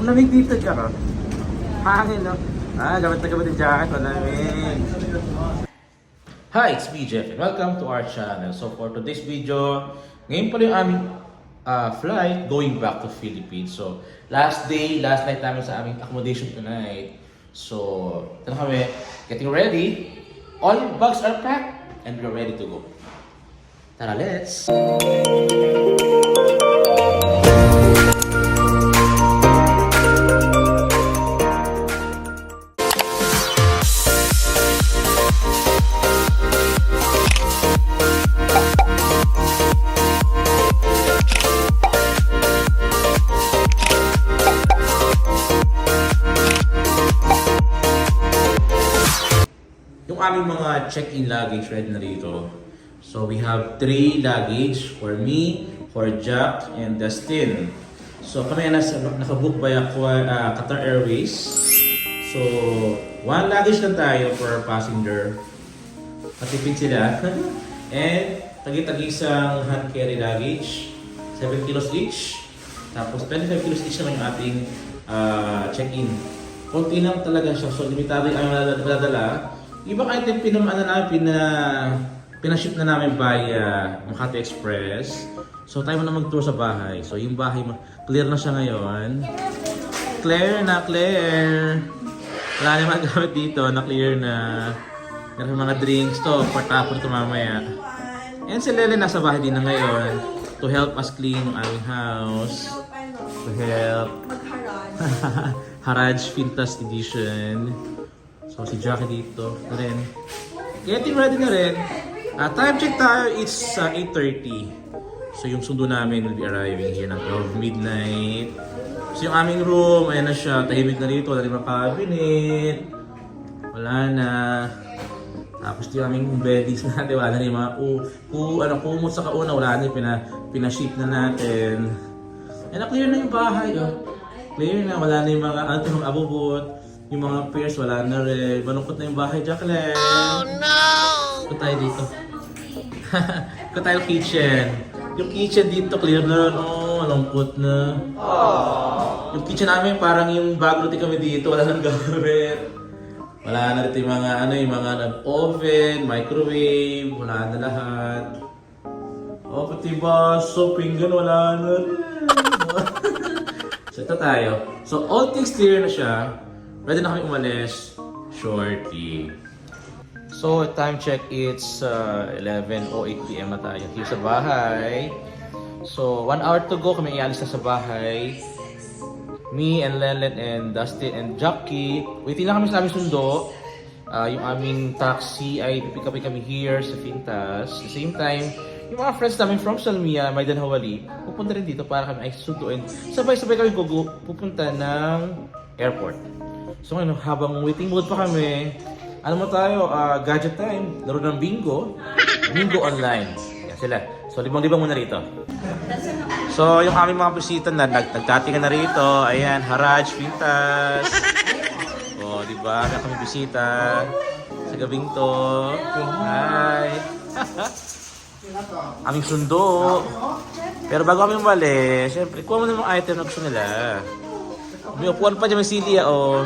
Ang lamig dito, Jack. Hangin, no? Gamit na gamit yung jacket. Malamig. Hi, it's me, Jeff, and welcome to our channel. So for today's video, ngayon pala yung aming flight going back to Philippines. So last night namin sa aming accommodation tonight. So ito na kami, getting ready. All bags are packed and we're ready to go. Tara, let's! Aming mga check-in luggage ready na rito. So we have 3 luggage for me, for Jack, and Dustin. So kami nakabook by Qatar Airways. So 1 luggage lang tayo per passenger. Matipid sila. And tagi-tagisang hand carry luggage. 7 kilos each. Tapos 25 kilos each naman yung ating check-in. Konti lang talaga siya. So limitado yung aming madadala. Ibang item pinaship na namin by Makati Express. So tayo na mag-tour sa bahay. So yung bahay clear na siya ngayon. Clear. Wala na magamit dito, na-clear na. Meron mga drinks to, tapon to mamaya. And si Lele nasa bahay din na ngayon to help us clean yung aming house. To help Haraj Pintas Edition. So si Jackie dito na rin. Getting ready na rin. Time check tayo, it's 8:30. So yung sundo namin will be arriving here ng 12 midnight. So yung aming room, ayan na siya. Tahimik na dito, wala rin mga cabinet. Wala na. Tapos yung aming beddings natin, wala na rin mga kumot sa kauna, wala na rin, pinaship na natin. And clear na yung bahay. Clear na, wala na yung mga abubot. Yung mga pairs, wala na rin. Malungkot na yung bahay, Jacqueline. Oh no! Ikot tayo dito. Ikot tayo kitchen. Yung kitchen dito, clear na. Malungkot na. Aww. Yung kitchen namin, parang yung bago natin kami dito, wala nang gamit. Wala na rin yung mga oven, microwave, wala na lahat. Pati baso, pinggan, wala na rin. So ito tayo. So all things clear na siya. Ready na kami umalis shortly. So time check, it's 11:08 PM na tayo here sa bahay. So 1 hour to go, kami ialis na sa bahay. Me and Lenlen and Dustin and Jackie. Waiting lang kami sa aming sundo. Yung aming taxi ay pipick up kami here sa Pintas. At the same time, yung mga friends namin from Salmia, Maidan Hawali, pupunta rin dito para kami ay sunduin. Sabay-sabay kami pupunta ng airport. So ngayon, habang waiting mode pa kami, ano mo tayo, gadget time, laro ng bingo. Bingo online. Yan sila. So libang-libang muna rito. So yung aming mga bisita na nagtatingan na rito, ayan, Haraj Pintas. O, diba? Kaya kami bisita sa gabing to. Hi! Aming sundo. Pero bago kami umali, syempre, kuha mo na mga item na gusto nila. May upuan pa dyan, may silya, o.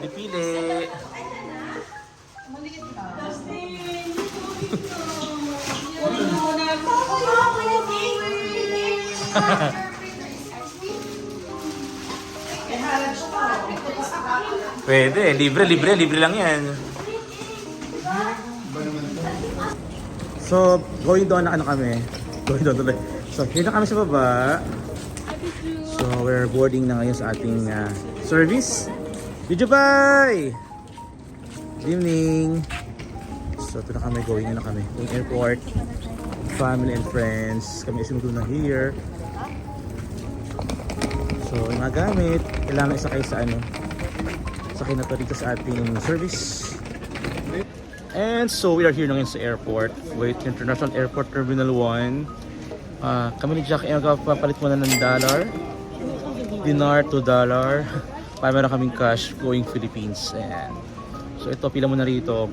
Dipili. Pwede, libre lang yan. So, going doon na kami. Going doon tuloy. So, here na kami sa baba. So, we're boarding na ngayon sa ating service. Dubai! Good evening! So, ito na kami, going na kami. Yung airport, family and friends. Kami isinudo na here. So, yung mga gamit, kailangan isakay sa sakay na to dito sa ating service. And so, we are here ngayon sa airport. Wait, International Airport Terminal 1. Kami ni Jack ay magpapalit muna ng dinar to dollar. Para meron kaming cash going Philippines. Ayan. So ito, pila muna rito.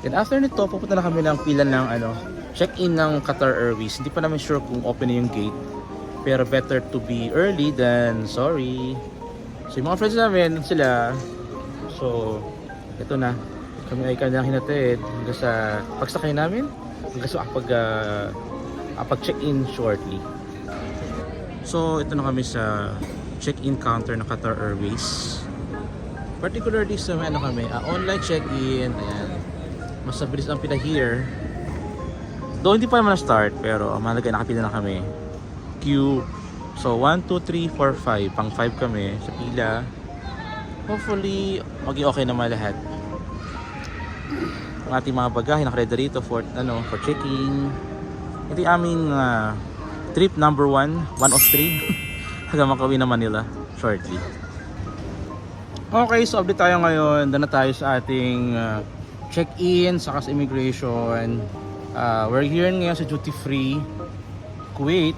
Then after nito, pupunta na kami ng pila ng check-in ng Qatar Airways. Hindi pa namin sure kung open na yung gate. Pero better to be early than sorry. So yung mga friends namin, sila. So, ito na. Kami ay kanyang hinatid hanggang sa pagsakay namin. Hanggang sa check-in shortly. So, ito na kami sa check-in counter ng Qatar Airways. Particularly sa online check-in. Ayan. Mas mabilis ang pila here. Though hindi pa naman na-start, pero mahalaga nakapila na kami. Queue. So 1, 2, 3, 4, 5. Pang 5 kami sa pila. Hopefully, maging okay naman lahat. Ang ating mga bagahe nakareda rito for checking. Ito yung aming trip number 1 of 3 hanggang makauwi na Manila shortly. Okay, so update tayo ngayon. Doon na tayo sa ating check-in saka sa immigration. We're here ngayon sa duty free Kuwait.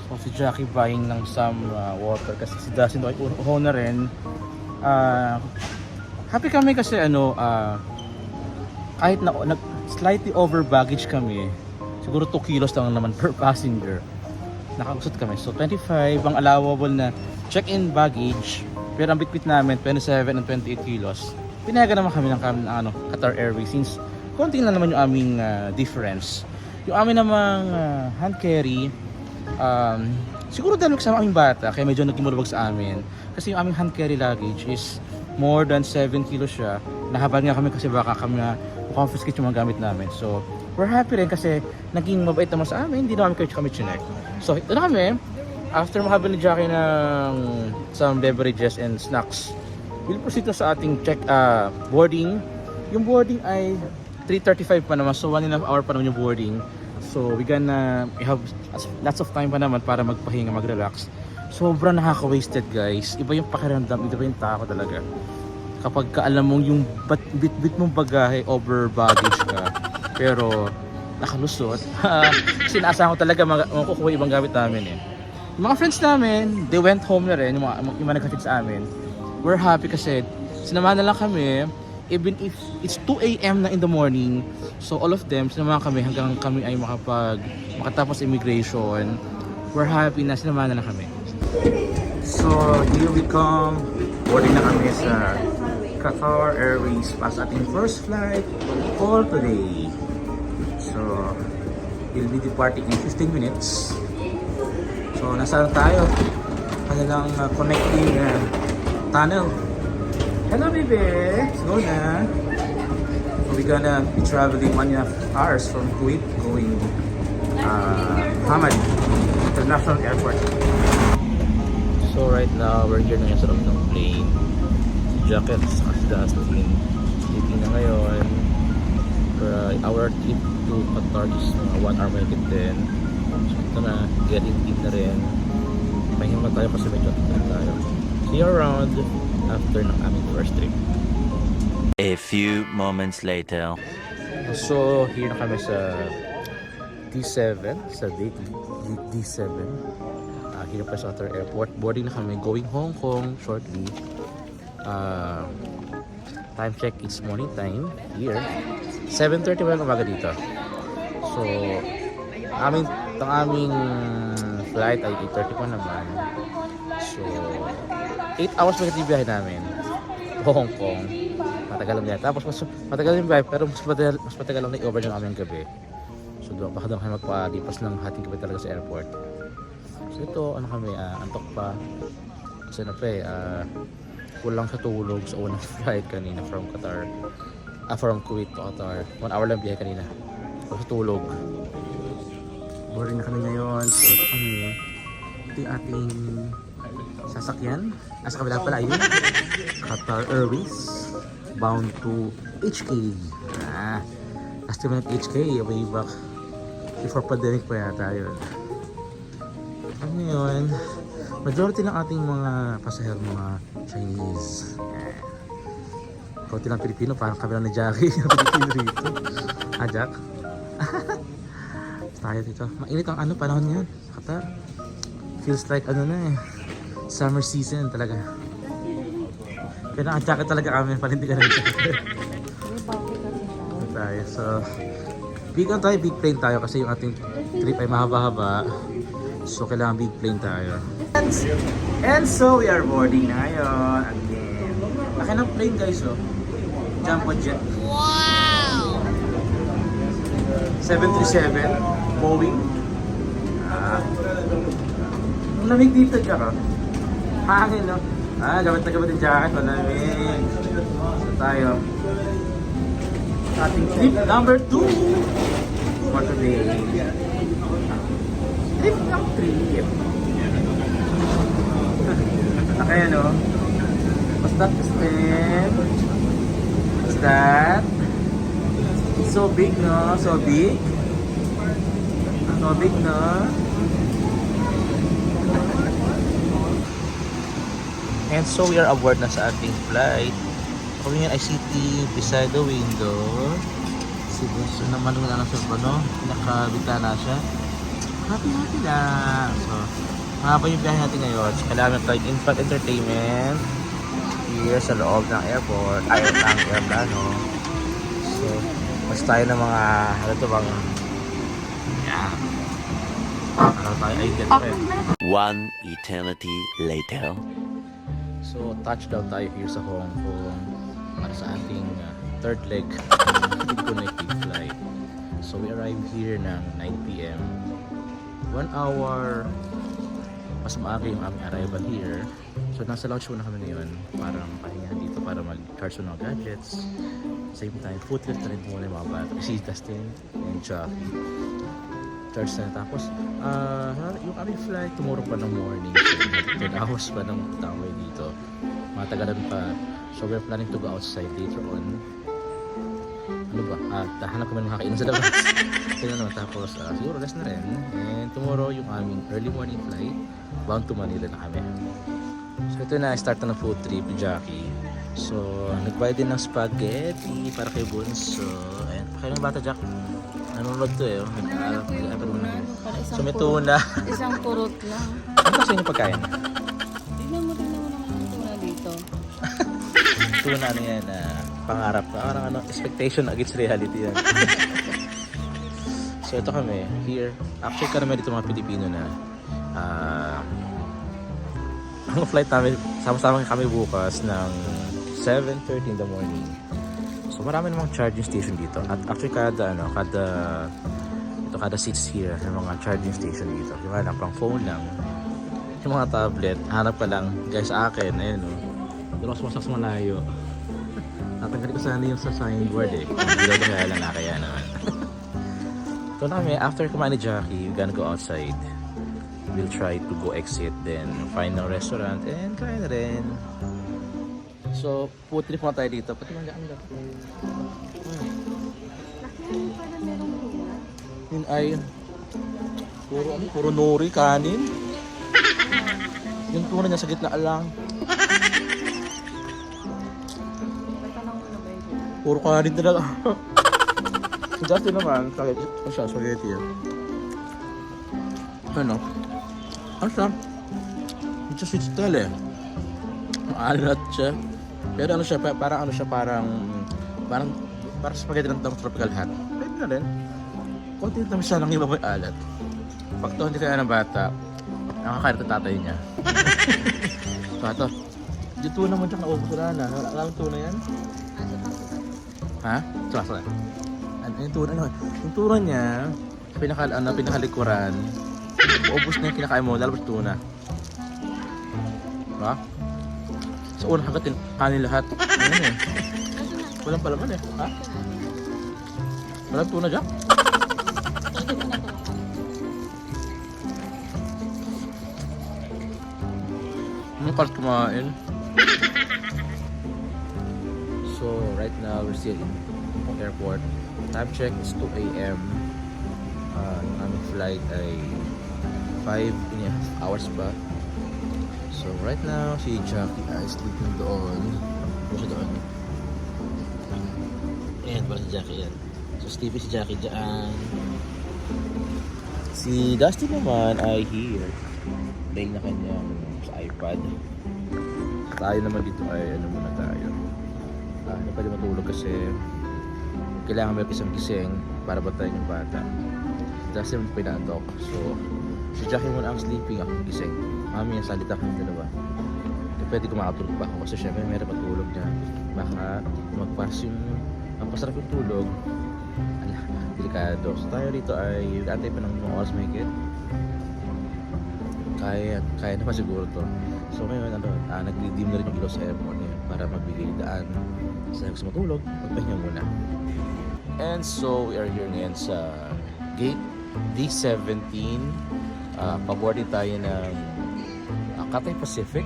So si Jackie buying ng some water kasi si Dustin ay uho na rin. Happy kami kasi kahit na slightly over baggage kami, siguro 2 kilos lang naman per passenger, nakakusot kami. So 25 ang allowable na check-in baggage, pero ang bitbit namin 27 and 28 kilos. Pinayagan naman kami ng Qatar Airways since konti lang naman yung aming difference. Yung amin namang hand carry, siguro dahil kasama aming bata kaya medyo nagmulubog sa amin. Kasi yung aming hand carry luggage is more than 7 kilos siya. Nahabal nga kami kasi baka kami confiscate yung mga gamit namin. So we're happy rin kasi naging mabait naman sa amin. Hindi naman kami chinek. So ito na kami. After mahabal ni Jackie ng some beverages and snacks, we'll proceed na sa ating boarding. Yung boarding ay 3:35 pa naman. So 1.5 hour pa naman yung boarding. So we have lots of time pa naman para magpahinga, mag-relax. Sobrang nakaka-wasted guys. Iba yung pakiramdam, iba yung tako talaga. Kapag alam mong yung bit mong bagahe, over baggage ka. Pero nakalusot. Kasi naasahan ko talaga makukuha ibang gamit namin eh. Yung mga friends namin, they went home na rin, yung mga naghatid sa amin. We're happy kasi sinamahan na lang kami. Even if it's 2 AM na in the morning, so all of them, sinamahan kami hanggang kami ay makatapos immigration. We're happy na sinamahan na lang kami. So, here we come. Boarding na kami sa Qatar Airways pas ating first flight for today. So, we'll be departing in 15 minutes. So, nasa tayo? Kanilang connecting tunnel. Hello baby! Let's go na! We're gonna be traveling 1.5 hours from Kuwait going Hamad International Airport. So right now, we're here na sa loob ng plane. Si Jacket sa Dustin. Sleeping na ngayon. Our trip to Qatar is 1 hour mahigit din. So ito na, getting in na rin. Pahinga tayo kasi medyo tayo. See you around after ng aming first trip. A few moments later. So, here na kami sa D7, sa date D7. Here pa sa Qatar Airport. Boarding na kami, going Hong Kong shortly. Time check, it's morning time here. 7:30 pa lang umaga dito. So, ang aming flight ay 8:30 pa naman. So, 8 hours pa yung biyahe namin. Hong Kong. Matagal lang yan. Tapos mas matagal yung biyahe, pero mas matagal lang na i-over yung aming gabi. So, baka doon kami magpalipas ng hating gabi talaga sa airport. So, ito, kami, antok pa. Kasi kulang sa tulog sa unang flight kanina from Kuwait to Qatar. 1 hour lang biyahe kanina. So, sa tulog. Boarding na kami ngayon. So, ito kami. Ito yung ating sasakyan. Nasa kabila pala yun. Qatar Airways bound to HK. Last time ng HK way back before pandemic pa yata yun. Ano yun? Majority ng ating mga pasahero mga Chinese. Kauti lang Pilipino, parang kabila ni Jackie yung Pilipino rito. Jack? Tayo dito. Mainit ang panahon ngayon sa Qatar. Feels like summer season talaga. Pero ang jacket talaga kami, palindigan na jacket. Tayo. So, big plane tayo kasi yung ating trip ay mahaba-haba. So, kailangan big plane tayo. And so, we are boarding na ngayon. Again. Laki ng plane guys, oh. Jumbo jet. Wow! 737. Boeing. Ang lamig dito, Jack, oh. Hangin, no? Gamit na gamit yung jacket. Malamig. So, tayo. Ating trip number 2 for today. Trip ng trip. Okay, ano? What's that, Kristen? What's that? So big, no? So big? So big, no? And so we are aboard na sa ating flight. Kung yun ay city beside the window. So naman wala na siya, no? Nakabita na siya. Happy lang. So, mahaba yung biyahe natin ngayon. So, kailangan tayo in-flight entertainment here sa loob ng airport. Ay, ng airplano. So, mas tayo ng mga, ano ito bang, yeah. Ano tayo, ay, get rin. One eternity later. So, touchdown tayo here sa Hong Kong para sa ating third leg connecting flight. So, we arrived here ng 9 p.m. 1 hour mas maaga yung aming arrival here. So, nasa lounge muna kami ngayon para makahinga dito para mag-charge ng gadgets. Same time, food trip na rin muna yung mga bata. Si Dustin and Chuck. Charge na. Tapos, yung aming flight tomorrow pa ng morning. So, 10 hours pa ng tawag dito. Matagalan pa. So, we're planning to go outside later on. Ano ba? Hanap kami ng makakainan sa labas. Kaya naman. Tapos, siguro rest na rin. And tomorrow, yung aming early morning flight, bound to Manila na kami. So, ito na, start na ng food trip, Jackie. So, nagbayad din ng spaghetti para kay Bunso. Ayan, kaya ng bata, Jack. Nanonood to eh. So, may tuna. Isang purot lang. Ano kasi yung pagkain? Tignan mo naman ang tuna dito. Tuna ano yan, pangarap na. Parang ano, expectation against reality yan. So, ito kami, here. Actually, karami dito mga Pilipino na ang flight namin, sama-sama kami bukas ng 7:30 in the morning. So, marami namang charging station dito. At actually, kada seats here, may mga charging station dito. Yung lang, pang phone lang. Yung mga tablet, hanap ka lang. Guys, sa akin, ayun o. Doon ako sumasak sa malayo. Natanggal ko sana yung sa signboard eh. Hindi daw kaya lang nakaya naman. Ito na kami, after kumain ni Jackie, we're gonna go outside. We'll try to go exit, then find a restaurant, and kain na rin. So, food trip muna tayo dito. Pati mga gaan lang. Yun ay puro nori, kanin. Yung tuna niya sa gitna lang. Puro kanin talaga. Si Justin naman, spaghetti yan. Ano? Ano siya? It's a sweet style eh. Maalat siya. Pero ano siya, parang spaghetti ng tropical hat. Pwede na rin. Kunti na siya lang iba may alat. Pag to hindi kaya ng bata, nakakain ng tatay niya. So ito, yung tuna mo dyan naubos na. Alam yung tuna yan? Ha? Sorry. Yung tuna naman. Yung tuna niya, pinakalikuran, ubos na yung kinakain mo, lalabas tuna. Diba? Sa unang hagatin, kanin lahat. Ano eh? Walang palaman eh. Ha? Walang tuna dyan? Ano ka kumain? So, right now, we're still in airport. Time check is 2 a.m. Yung aming flight ay 5.5 hours pa. So, right now, si Jackie ay sleeping doon. Doon siya doon. Ayan, para si Jackie yan. So, sleeping si Jackie dyan. Si Dusty naman ay here. Play na kanyang sa iPad. Tayo naman dito ay ano muna tayo. Hindi pwede matulog kasi kailangan may isang gising para bantayan yung bata. Justin pinatok. So, si Jackie muna ang sleeping, ako gising. Mami, salita kami dalawa. Pwede ko makatulog pa ako kasi syempre meron patulog niya. Baka magpas yung magpasarap yung tulog. Ala, delikado. So tayo dito ay atay pa ng mga oras may higit. Kaya na pa siguro to. So ngayon nag-redeem na rin yung ilaw sa airport ngayon para magbigay daan sa gusto matulog, magpahinga muna. And so we are here ngayon sa gate D17. Paboarding tayo ng Cathay Pacific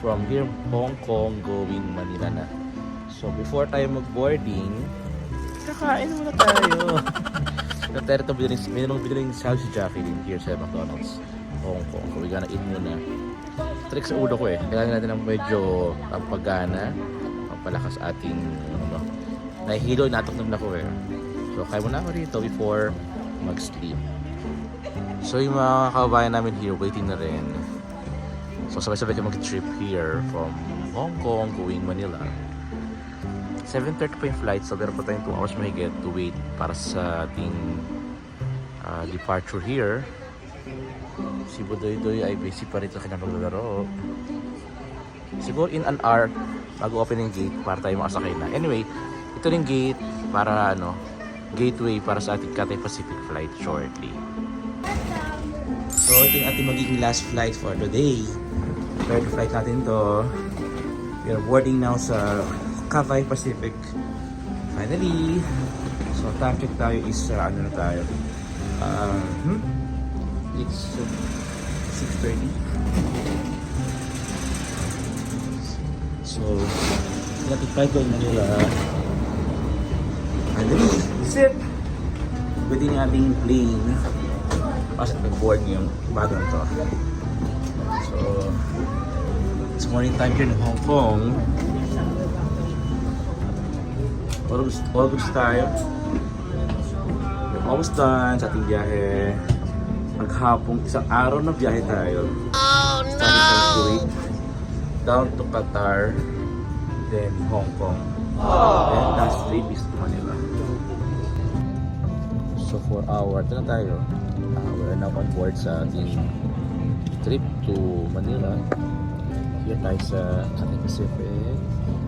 from here Hong Kong going Manila na. So before tayo mag-boarding, kakain muna tayo. Natero ito bilang salad si Jackie din here sa McDonald's Hong Kong. So we gonna eat muna. Trick sa ulo ko eh. Kailangan natin ng medyo pampagana, pampalakas ating nahihilo, inatok naman ako eh. So kaya muna ako dito before mag-sleep. So yung mga kababayan namin here waiting na rin. So sabay-sabay kayo mag-trip here from Hong Kong going Manila. 7:30 pa yung flight, so meron pa tayong 2 hours mahigit to wait para sa ating departure here. Si Budoy ay busy pa rin sa kanyang paglalaro. Siguro in an hour mag-open yung gate para tayo makasakay na. Anyway, ito yung gate para gateway para sa ating Cathay Pacific flight shortly. So ito yung ating magiging last flight for today. Third flight natin to. We are boarding now sa Cathay Pacific. Finally. So time check tayo is ano na tayo. It's 6:30. So natin flight to Manila. Finally. Sit! Pwede yung ating plane. Kasi nag-board yung bagong to. So, it's morning time here in Hong Kong. All goods tayo. We're almost done sa ating biyahe. Maghapong isang araw na biyahe tayo. Starting from Kuwait, down to Qatar, then Hong Kong. Then last trip is to Manila. So for our, ito na tayo. We're now on board sa ating trip to Manila. Here tayo sa Cathay Pacific.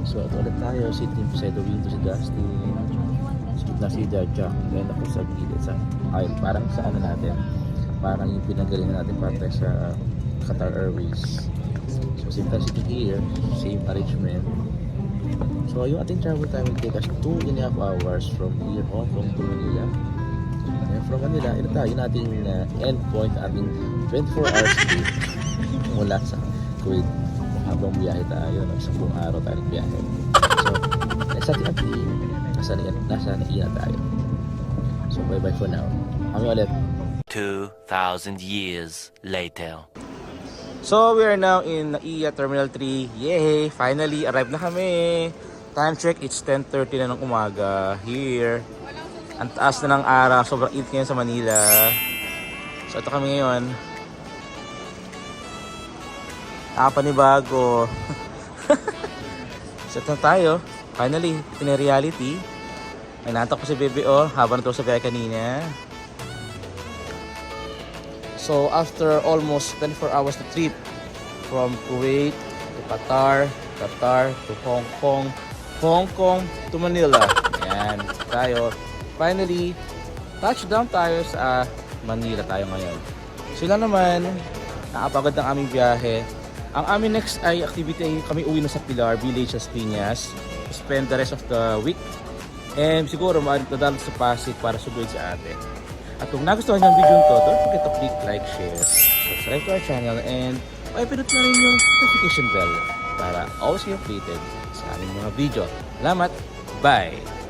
So ito ulit tayo, sitting beside the window si Justin. Skip na si Jack. And ako sa gilid sa aisle. Parang sa ano natin. Parang yung pinagalingan natin para tayo sa Qatar Airways. So same tayo sitting here. Same arrangement. So yung ating travel time will take us 2.5 hours from here Hong Kong to Manila. And from Manila, ito tayo yung ating end point, ating 24 hours trip mula sa Kuwait. Habang biyahe tayo, ng 10 araw tayo biyahe. So, next ating update, nasa naiya tayo. So, bye-bye for now. Kami ulit. 2,000 years later. So, we are now in Naiya Terminal 3. Yay! Finally, arrived na kami. Time check, it's 10:30 na ng umaga. Here. Ang taas na ng araw. Sobrang init ngayon sa Manila. So, ito kami ngayon. Nakapanibago. So, ito na tayo. Finally, ito na reality. May natak ko si Bebe habang ito sa biyahe kanina. So, after almost 24 hours na trip from Kuwait to Qatar, Qatar to Hong Kong, Hong Kong to Manila. Ayan, tayo. Finally, touchdown tayo sa Manila tayo ngayon. Sila naman, nakapagod ng aming biyahe. Ang aming next ay activity ay kami uwi na sa Pilar Village, Las Piñas. Spend the rest of the week. And siguro madadalo sa Pasig para subuhin sa atin. At kung nagustuhan niyo ang video nito, don't forget to click like, share, subscribe to our channel, and pindutin na rin yung notification bell para always be updated sa aming mga video. Salamat! Bye!